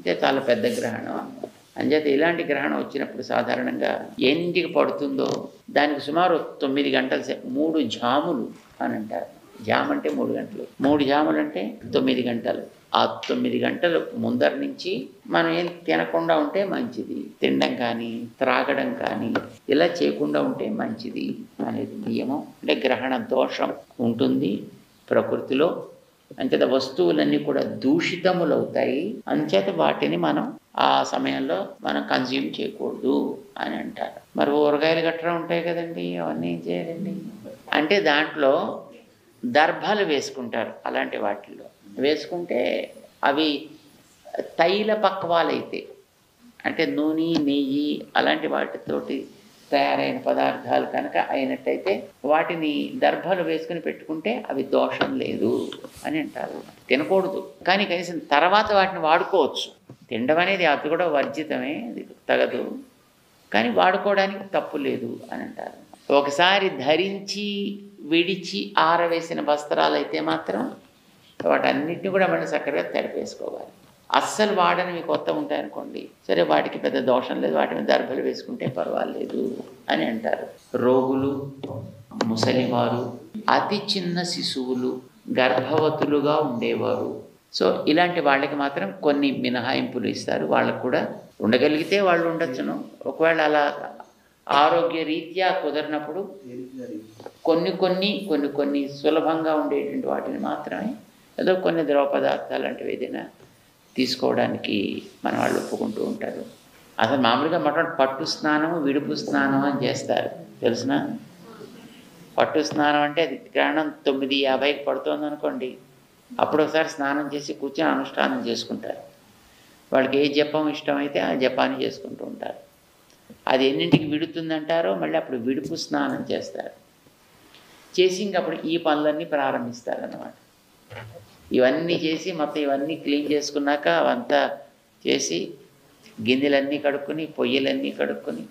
అంటే చాలా పెద్ద గ్రహణం. అంచేత ఇలాంటి గ్రహణం వచ్చినప్పుడు సాధారణంగా ఎన్నింటికి పడుతుందో దానికి సుమారు 9 గంటల సేపు 3 జాములు అని అంటారు. జామ్ అంటే 3 గంటలు, 3 జాములు అంటే 9 గంటలు. ఆ 9 గంటలు ముందర నుంచి మనం ఏం తినకుండా ఉంటే మంచిది, తినడం కానీ త్రాగడం కానీ ఇలా చేయకుండా ఉంటే మంచిది అనేది నియమం. అంటే గ్రహణ దోషం ఉంటుంది ప్రకృతిలో, అంచేత వస్తువులన్నీ కూడా దూషితములవుతాయి. అంచేత వాటిని మనం ఆ సమయంలో మనం కన్జ్యూమ్ చేయకూడదు అని అంటారు. మరి ఊరగాయలు గట్రా ఉంటాయి కదండి, అవన్నీ ఏం చేయాలండి అంటే దాంట్లో దర్భలు వేసుకుంటారు. అలాంటి వాటిల్లో వేసుకుంటే అవి తైల పక్వాలైతే, అంటే నూనె నెయ్యి అలాంటి వాటితోటి తయారైన పదార్థాలు కనుక అయినట్టయితే వాటిని దర్భలు వేసుకుని పెట్టుకుంటే అవి దోషం లేదు అని అంటారు. తినకూడదు కానీ కనీసం తర్వాత వాటిని వాడుకోవచ్చు. తినడం అనేది అది కూడా వర్జితమే, అది తగదు, కానీ వాడుకోవడానికి తప్పు లేదు అని అంటారు. ఒకసారి ధరించి విడిచి ఆరవేసిన వస్త్రాలు అయితే మాత్రం వాటన్నిటిని కూడా మనం చక్కగా తడిపేసుకోవాలి. అస్సలు వాడనివి కొత్త ఉంటాయనుకోండి, సరే వాటికి పెద్ద దోషం లేదు, వాటి మీద దర్భలు వేసుకుంటే పర్వాలేదు అని అంటారు. రోగులు, ముసలివారు, అతి చిన్న శిశువులు, గర్భవతులుగా ఉండేవారు, సో ఇలాంటి వాళ్ళకి మాత్రం కొన్ని మినహాయింపులు ఇస్తారు. వాళ్ళకు కూడా ఉండగలిగితే వాళ్ళు ఉండొచ్చును. ఒకవేళ అలా ఆరోగ్య రీత్యా కుదరినప్పుడు కొన్ని సులభంగా ఉండేటువంటి వాటిని మాత్రమే ఏదో కొన్ని ద్రవ పదార్థాలు లాంటివి ఏదైనా తీసుకోవడానికి మన వాళ్ళు ఒప్పుకుంటూ ఉంటారు. అసలు మామూలుగా పట్టు స్నానము విడుపు స్నానం అని చేస్తారు, తెలిసిన? పట్టు స్నానం అంటే అది గ్రహణం 9:50కి పడుతుంది అనుకోండి, అప్పుడు ఒకసారి స్నానం చేసి కూర్చొని అనుష్ఠానం చేసుకుంటారు. వాళ్ళకి ఏ జపం ఇష్టమైతే ఆ జపాన్ని చేసుకుంటూ ఉంటారు. అది ఎన్నింటికి విడుతుందంటారో మళ్ళీ అప్పుడు విడుపు స్నానం చేస్తారు. చేసి ఇంకప్పుడు ఈ పనులన్నీ ప్రారంభిస్తారన్నమాట. ఇవన్నీ చేసి మొత్తం ఇవన్నీ క్లీన్ చేసుకున్నాక అవంతా చేసి గిన్నెలన్నీ కడుక్కొని పొయ్యిలన్నీ కడుక్కొని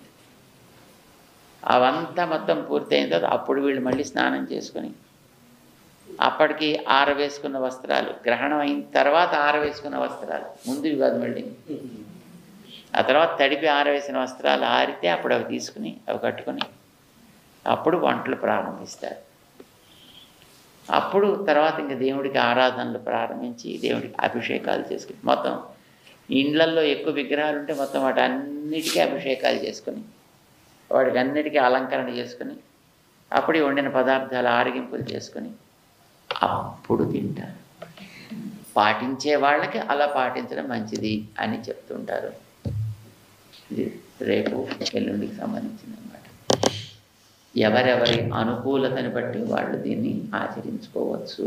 అవంతా మొత్తం పూర్తయిన తర్వాత అప్పుడు వీళ్ళు మళ్ళీ స్నానం చేసుకొని అప్పటికి ఆరవేసుకున్న వస్త్రాలు, గ్రహణం అయిన తర్వాత ఆరవేసుకున్న వస్త్రాలు, ముందు కాదు మళ్ళీ ఆ తర్వాత తడిపి ఆరవేసిన వస్త్రాలు ఆరితే అప్పుడు అవి తీసుకుని అవి కట్టుకొని అప్పుడు వంటలు ప్రారంభిస్తారు. అప్పుడు తర్వాత ఇంకా దేవుడికి ఆరాధనలు ప్రారంభించి దేవుడికి అభిషేకాలు చేసుకుని, మొత్తం ఇండ్లల్లో ఎక్కువ విగ్రహాలు ఉంటే మొత్తం వాటి అన్నిటికీ అభిషేకాలు చేసుకొని వాటికి అన్నిటికీ అలంకరణ చేసుకొని అప్పుడు వండిన పదార్థాలు ఆరగింపులు చేసుకొని అప్పుడు తింటారు. పాటించే వాళ్ళకి అలా పాటించడం మంచిది అని చెప్తుంటారు. ఇది రేపు ఎల్లుండికి సంబంధించింది అన్నమాట. ఎవరెవరి అనుకూలతని బట్టి వాళ్ళు దీన్ని ఆచరించుకోవచ్చు.